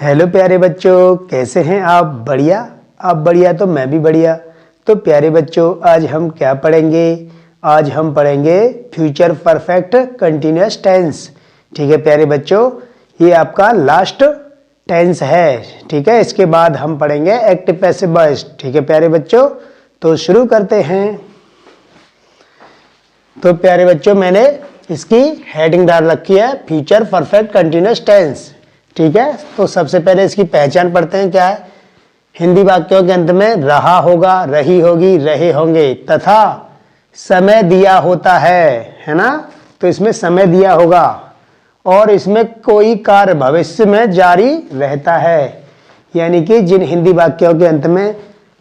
Hello प्यारे बच्चों, कैसे हैं आप? बढ़िया। आप बढ़िया तो मैं भी बढ़िया। तो प्यारे बच्चों, आज हम क्या पढ़ेंगे? आज हम पढ़ेंगे फ्यूचर परफेक्ट कंटिन्यूअस टेंस। ठीक है प्यारे बच्चों, ये आपका लास्ट टेंस है। ठीक है, इसके बाद हम पढ़ेंगे एक्टिव पैसिव वॉइस। ठीक है प्यारे बच्चों, तो शुरू करते हैं। तो प्यारे बच्चों, मैंने इसकी हेडिंग डाल रखी है फ्यूचर परफेक्ट कंटिन्यूअस टेंस। ठीक है, तो सबसे पहले इसकी पहचान पढ़ते हैं। क्या है? हिंदी वाक्यों के अंत में रहा होगा, रही होगी, रहे होंगे तथा समय दिया होता है ना? तो इसमें समय दिया होगा और इसमें कोई कार्य भविष्य में जारी रहता है। यानी कि जिन हिंदी वाक्यों के अंत में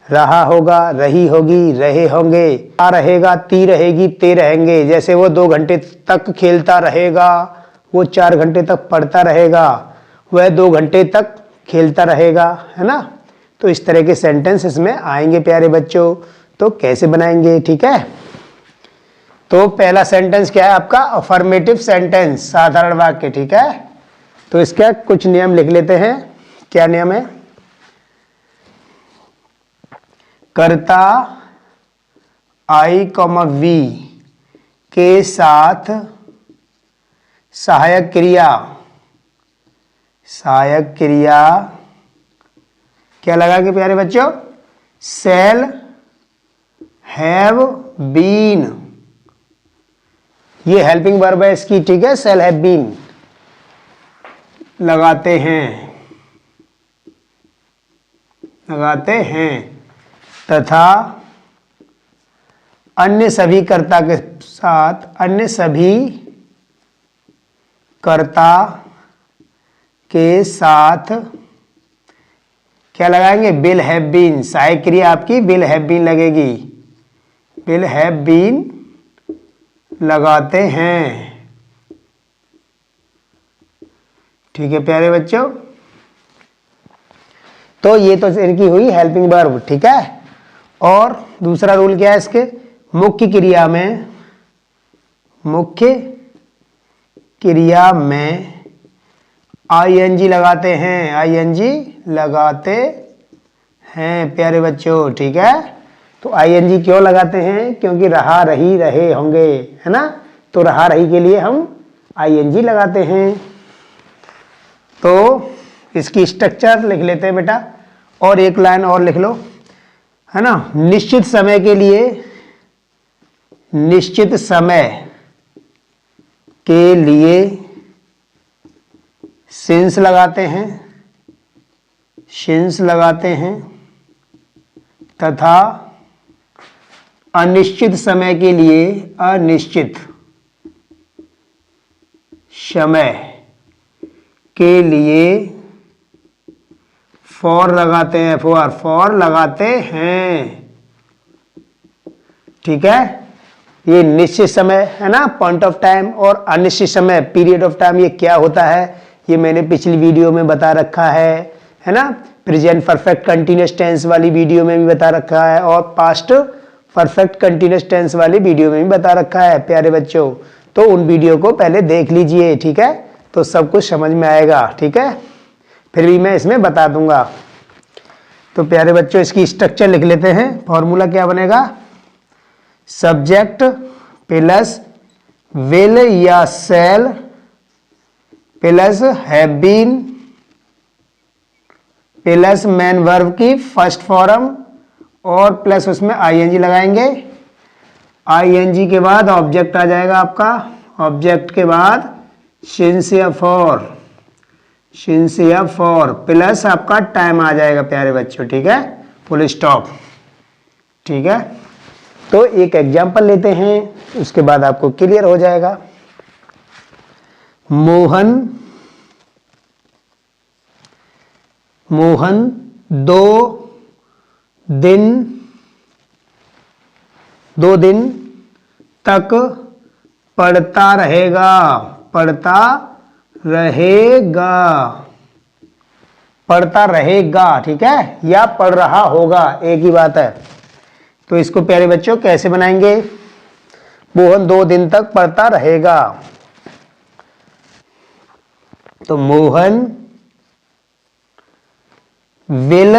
रहा होगा, रही होगी, रहे होंगे, आ रहेगा, ती रहेगी, ते रहेंगे, जैसे वो 2 घंटे तक खेलता रहेगा, वो 4 घंटे तक पढ़ता रहेगा, वह 2 घंटे तक खेलता रहेगा, है ना? तो इस तरह के सेंटेंस इसमें आएंगे प्यारे बच्चों। तो कैसे बनाएंगे? ठीक है, तो पहला सेंटेंस क्या है आपका? अफर्मेटिव सेंटेंस, साधारण वाक्य। ठीक है, तो इसका कुछ नियम लिख लेते हैं। क्या नियम है? कर्ता आई कॉमा वी के साथ सहायक क्रिया क्या लगा के प्यारे बच्चों? Shall have been. ये हेल्पिंग वर्ब है इसकी। ठीक है, शैल हैव बीन लगाते हैं तथा अन्य सभी कर्ता के साथ, अन्य सभी कर्ता के साथ क्या लगाएंगे? Will have been. सहायक क्रिया आपकी विल हैव बीन लगेगी। विल हैव बीन लगाते हैं। ठीक है प्यारे बच्चों, तो ये तो इनकी हुई हेल्पिंग वर्ब। ठीक है, और दूसरा रूल क्या है इसके? मुख्य क्रिया में आईएनजी लगाते हैं। आईएनजी लगाते हैं प्यारे बच्चों। ठीक है, तो आईएनजी क्यों लगाते हैं? क्योंकि रहा, रही, रहे होंगे, है ना? तो रहा, रही के लिए हम आईएनजी लगाते हैं। तो इसकी स्ट्रक्चर लिख लेते हैं बेटा, और एक लाइन और लिख लो, है ना? निश्चित समय के लिए सिंस लगाते हैं तथा अनिश्चित समय के लिए अनिश्चित समय के लिए फॉर लगाते हैं। फॉर लगाते हैं। ठीक है, ये निश्चित समय है ना, पॉइंट ऑफ टाइम, और अनिश्चित समय, पीरियड ऑफ टाइम, ये क्या होता है ये मैंने पिछली वीडियो में बता रखा है ना? प्रेजेंट परफेक्ट कंटिन्यूअस टेंस वाली वीडियो में भी बता रखा है, और पास्ट परफेक्ट कंटिन्यूअस टेंस वाली वीडियो में भी बता रखा है प्यारे बच्चों। तो उन वीडियो को पहले देख लीजिए। ठीक है, तो सब कुछ समझ में आएगा। ठीक है, फिर भी मैं इसमें बता दूंगा। तो प्यारे बच्चों, इसकी स्ट्रक्चर लिख लेते हैं। फॉर्मूला क्या बनेगा? सब्जेक्ट प्लस विल या shall plus have been plus main verb की फर्स्ट फॉर्म और प्लस उसमें आईएनजी लगाएंगे। आईएनजी के बाद ऑब्जेक्ट आ जाएगा आपका। ऑब्जेक्ट के बाद सिंस या फॉर प्लस आपका टाइम आ जाएगा प्यारे बच्चों। ठीक है, फुल स्टॉप। ठीक है, तो एक एग्जांपल लेते हैं, उसके बाद आपको क्लियर हो जाएगा। मोहन 2 दिन तक पढ़ता रहेगा। ठीक है, या पढ़ रहा होगा, एक ही बात है। तो इसको प्यारे बच्चों कैसे बनाएंगे? मोहन 2 दिन तक पढ़ता रहेगा। तो Mohan will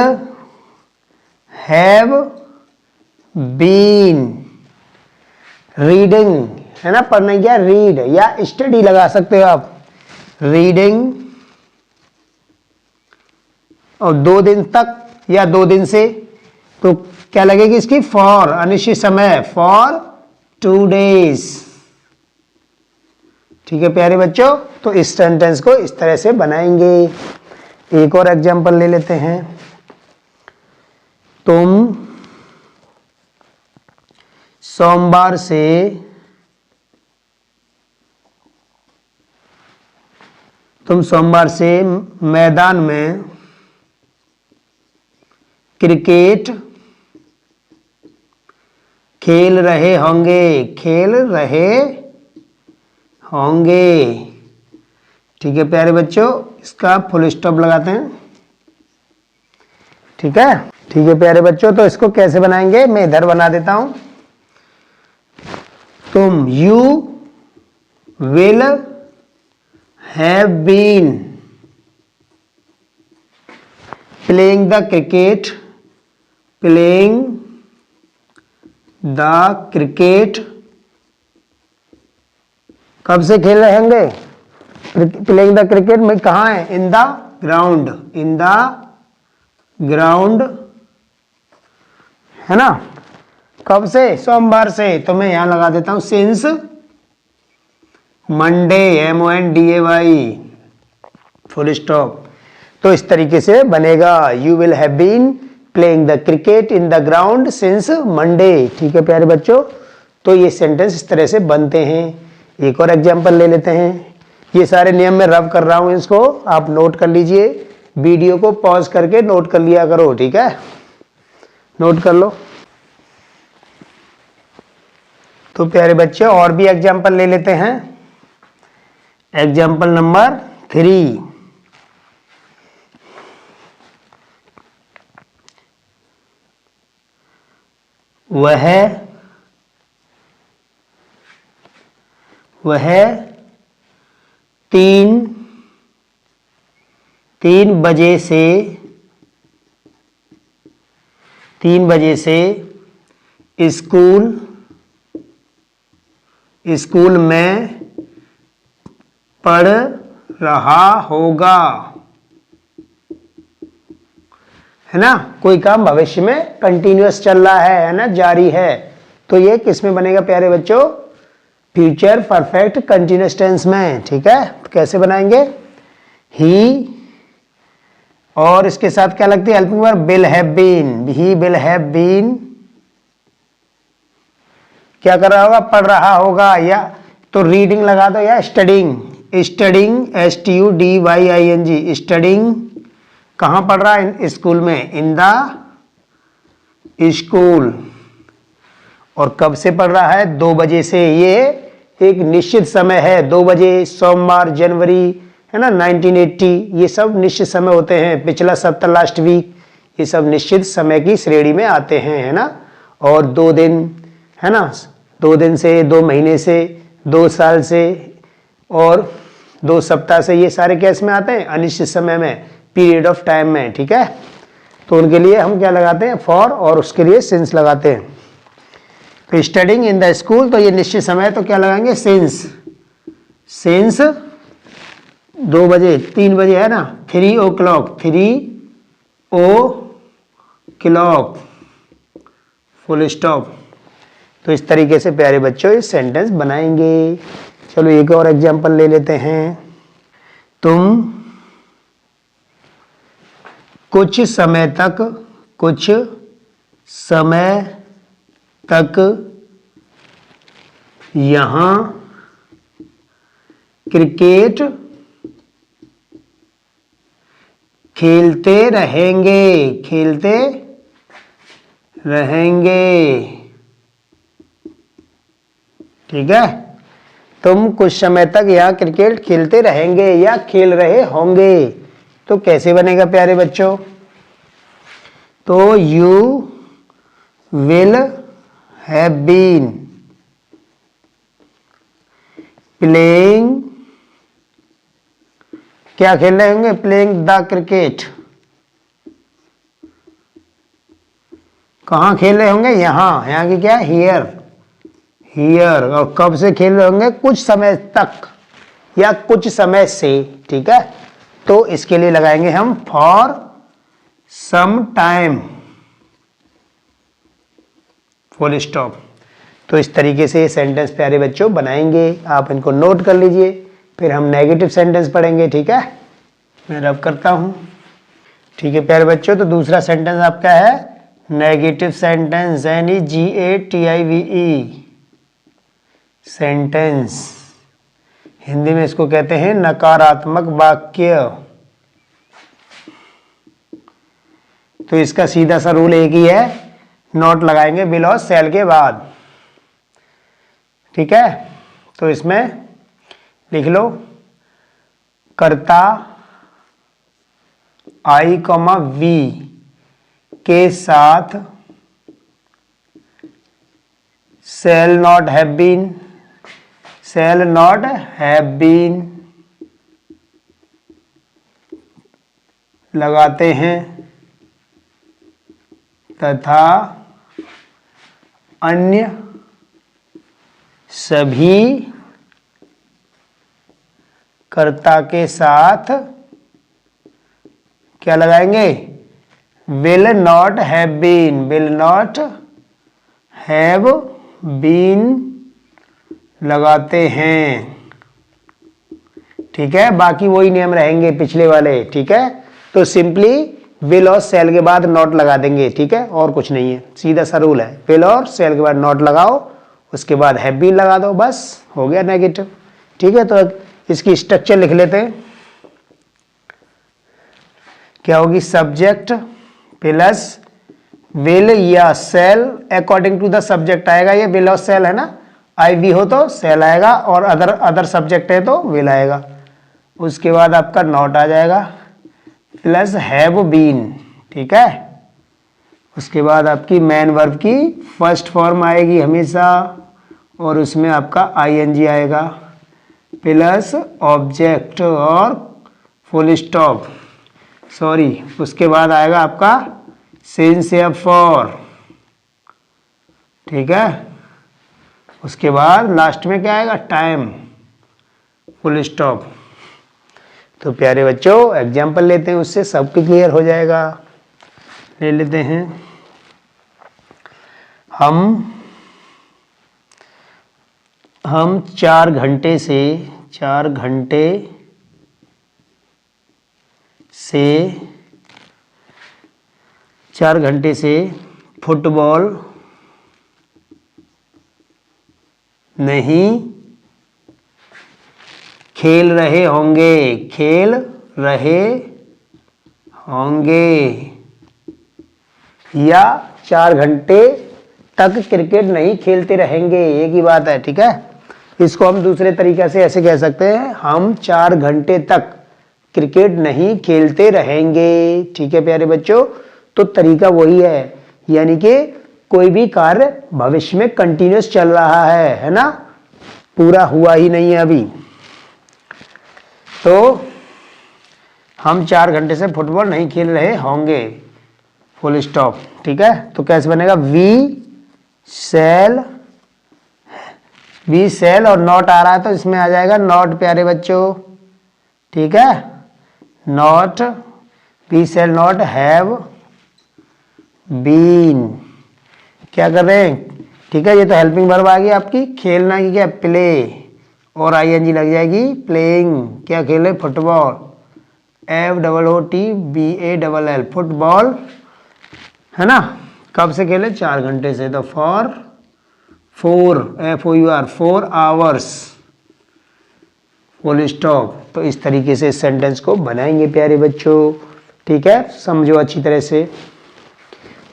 have been reading, है ना, पढ़ना क्या, रीड या स्टडी लगा सकते हो आप, रीडिंग, और 2 दिन तक या 2 दिन से, तो क्या लगेगी इसकी, फॉर, अनिश्चित समय, फॉर 2 days। ठीक है प्यारे बच्चों, तो इस सेंटेंस को इस तरह से बनाएंगे। एक और एग्जांपल ले लेते हैं। तुम सोमवार से मैदान में क्रिकेट खेल रहे होंगे। ठीक है प्यारे बच्चों, इसका फुल स्टॉप लगाते हैं। ठीक है प्यारे बच्चों, तो इसको कैसे बनाएंगे, मैं इधर बना देता हूं। तुम, you will have been playing the cricket, कब से खेल रहे होंगे, प्लेइंग द क्रिकेट में कहाँ है, इन द ग्राउंड, है ना, कब से, सोमवार से, तो मैं यहां लगा देता हूं since Monday, MONDAY, full stop. तो इस तरीके से बनेगा, you will have been playing the cricket in the ground since Monday. ठीक है प्यारे बच्चों, तो ये सेंटेंस इस तरह से बनते हैं। एक और एग्जांपल ले लेते हैं। ये सारे नियम मैं रब कर रहा हूं, इसको आप नोट कर लीजिए, वीडियो को पॉज करके नोट कर लिया करो। ठीक है, नोट कर लो। तो प्यारे बच्चे और भी एग्जांपल ले लेते हैं। एग्जांपल नंबर 3, वह 3 बजे से स्कूल में पढ़ रहा होगा, है ना, कोई काम भविष्य में कंटिन्यूअस चल रहा है ना, जारी है, तो ये किस में बनेगा प्यारे बच्चों, फ्यूचर परफेक्ट कंटिन्यूअस टेंस में। ठीक है, तो कैसे बनाएंगे, ही, और इसके साथ क्या लगती है helping verb, will have been, he will have been क्या कर रहा होगा, पढ़ रहा होगा, या तो रीडिंग लगा दो, या स्टडिंग, STUDYING, स्टडिंग, कहां पढ़ रहा है, स्कूल में, इन द स्कूल, और कब से पढ़ रहा है, 2 बजे से, ये एक निश्चित समय है, 2 बजे, सोमवार, जनवरी, है ना, 1980, ये सब निश्चित समय होते हैं, पिछला सप्ताह, लास्ट वीक, ये सब निश्चित समय की श्रेणी में आते हैं, है ना, और 2 दिन, है ना, 2 दिन से, 2 महीने से, 2 साल से, और 2 सप्ताह से, ये सारे केस में आते हैं अनिश्चित समय में, पीरियड ऑफ टाइम में। ठीक है, तो उनके लिए हम क्या लगाते हैं, फॉर, और उसके लिए सिंस लगाते हैं। तो स्टडिंग इन द स्कूल, तो ये निश्चित समय है, तो क्या लगाएंगे, सिंस 2 बजे, 3 बजे है ना, 3 o'clock, फुल स्टॉप। तो इस तरीके से प्यारे बच्चों इस सेंटेंस बनाएंगे। चलो एक और एग्जांपल ले लेते हैं। तुम कुछ समय तक यहाँ क्रिकेट खेलते रहेंगे। ठीक है, तुम कुछ समय तक यहाँ क्रिकेट खेलते रहेंगे या खेल रहे होंगे, तो कैसे बनेगा प्यारे बच्चों, तो you will have been playing, क्या खेल रहे होंगे, प्लेइंग द क्रिकेट, कहाँ खेल रहे होंगे? यहाँ की क्या है? Here, here. और कब से खेल रहे होंगे? कुछ समय तक या कुछ समय से, ठीक है। तो इसके लिए लगाएंगे हम for some time, full stop. तो इस तरीके से ये सेंटेंस प्यारे बच्चों बनाएंगे, आप इनको नोट कर लीजिए, फिर हम नेगेटिव सेंटेंस पढ़ेंगे, ठीक है। मैं रब करता हूं, ठीक है प्यारे बच्चों। तो दूसरा सेंटेंस आपका है नेगेटिव सेंटेंस, यानी GATIVE, सेंटेंस। हिंदी में इसको कहते हैं नकारात्मक वाक्य। तो इसका सीधा सा रूल एक ही है, नॉट लगाएंगे विल और शैल के बाद, ठीक है। तो इसमें लिख लो कर्ता I, V के साथ shall not have been, shall not have been लगाते हैं तथा अन्य सभी कर्ता के साथ क्या लगाएंगे? Will not have been, will not have been लगाते हैं, ठीक है। बाकी वही नियम रहेंगे पिछले वाले, ठीक है। तो सिंपली विल और शैल के बाद नॉट लगा देंगे, ठीक है, और कुछ नहीं है, सीधा सा रूल है। विल और शैल के बाद नॉट लगाओ, उसके बाद हैव बीन लगा दो, बस हो गया नेगेटिव, ठीक है। तो इसकी स्ट्रक्चर लिख लेते हैं, क्या होगी? सब्जेक्ट प्लस विल या shall, according to the subject आएगा, ये विल और सेल है ना, IV हो तो सेल आएगा, और अदर सब्जेक्ट है तो विल आएगा। उसके बाद आपका नॉट आ जाएगा प्लस हैव बीन, ठीक है। उसके बाद आपकी मेन वर्ब की फर्स्ट फॉर्म आएगी हमेशा, और उसमें आपका ING आएगा प्लस ऑब्जेक्ट और फुल स्टॉप, सॉरी, उसके बाद आएगा आपका सिंस या फॉर, ठीक है। उसके बाद लास्ट में क्या आएगा? Time, full stop. तो प्यारे बच्चों एग्जाम्पल लेते हैं, उससे सबके क्लियर हो जाएगा। ले लेते हैं, हम 4 घंटे से फुटबॉल नहीं खेल रहे होंगे, या 4 घंटे तक क्रिकेट नहीं खेलते रहेंगे, एक ही बात है, ठीक है। इसको हम दूसरे तरीके से ऐसे कह सकते हैं, हम 4 घंटे तक क्रिकेट नहीं खेलते रहेंगे, ठीक है प्यारे बच्चों। तो तरीका वही है, यानी कि कोई भी कार्य भविष्य में कंटिन्यूअस चल रहा है ना, पूरा हुआ ही नहीं है अभी। तो हम 4 घंटे से फुटबॉल नहीं खेल रहे होंगे, फुल स्टॉप, ठीक है। तो कैसे बनेगा? वी सेल और नॉट आ रहा है तो इसमें आ जाएगा नॉट प्यारे बच्चों, ठीक है। Not, we shall not have been, क्या कर रहे हैं, ठीक है। ये तो हेल्पिंग वर्ब आ गई आपकी, खेलना की क्या? प्ले, और ING लग जाएगी प्लेइंग, क्या खेले? फुटबॉल, FOOTBALL, फुटबॉल, है ना। कब से खेले? 4 घंटे से। तो फॉर 4 आवर्स, फुल स्टॉप। तो इस तरीके से इस सेंटेंस को बनाएंगे प्यारे बच्चों, ठीक है। समझो अच्छी तरह से।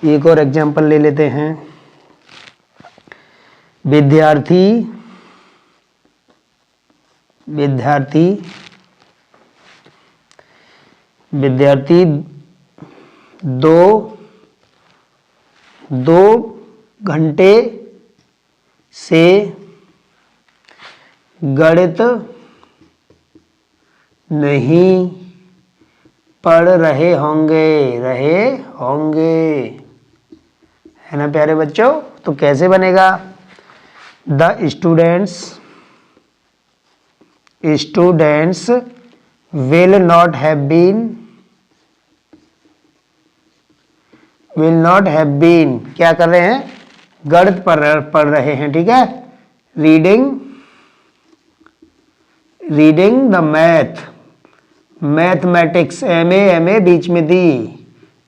एक और एग्जांपल ले लेते हैं, विद्यार्थी 2 घंटे से गणित नहीं पढ़ रहे होंगे, है ना प्यारे बच्चों। तो कैसे बनेगा, the students will not have been क्या कर रहे हैं, गणित पढ़ रहे हैं, ठीक है, reading the mathematics, M A बीच में दी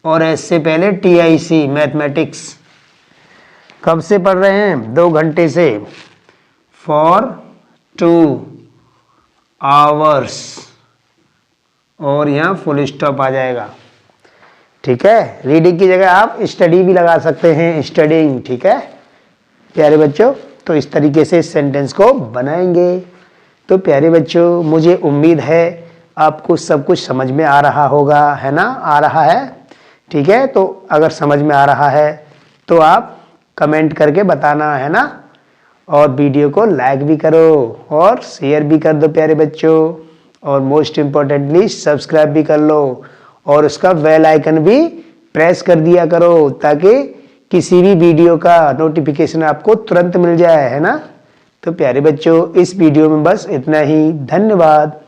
और एस से पहले TIC, मैथमेटिक्स। कब से पढ़ रहे हैं, 2 घंटे से, फॉर 2 hours, और यहाँ फुल स्टॉप आ जाएगा, ठीक है। रीडिंग की जगह आप स्टडी भी लगा सकते हैं, स्टडिंग, ठीक है प्यारे बच्चों। तो इस तरीके से इस सेंटेंस को बनाएंगे। तो प्यारे बच्चों, मुझे उम्मीद है आपको सब कुछ समझ में आ रहा होगा, है ना, आ रहा है, ठीक है। तो अगर समझ में आ रहा है तो आप कमेंट करके बताना, है ना, और वीडियो को लाइक भी करो और शेयर भी कर दो प्यारे बच्चों, और मोस्ट इम्पोर्टेंटली सब्सक्राइब भी कर लो और उसका बेल आइकन भी प्रेस कर दिया करो, ताकि किसी भी वीडियो का नोटिफिकेशन आपको तुरंत मिल जाए, है ना। तो प्यारे बच्चों, इस वीडियो में बस इतना ही। धन्यवाद।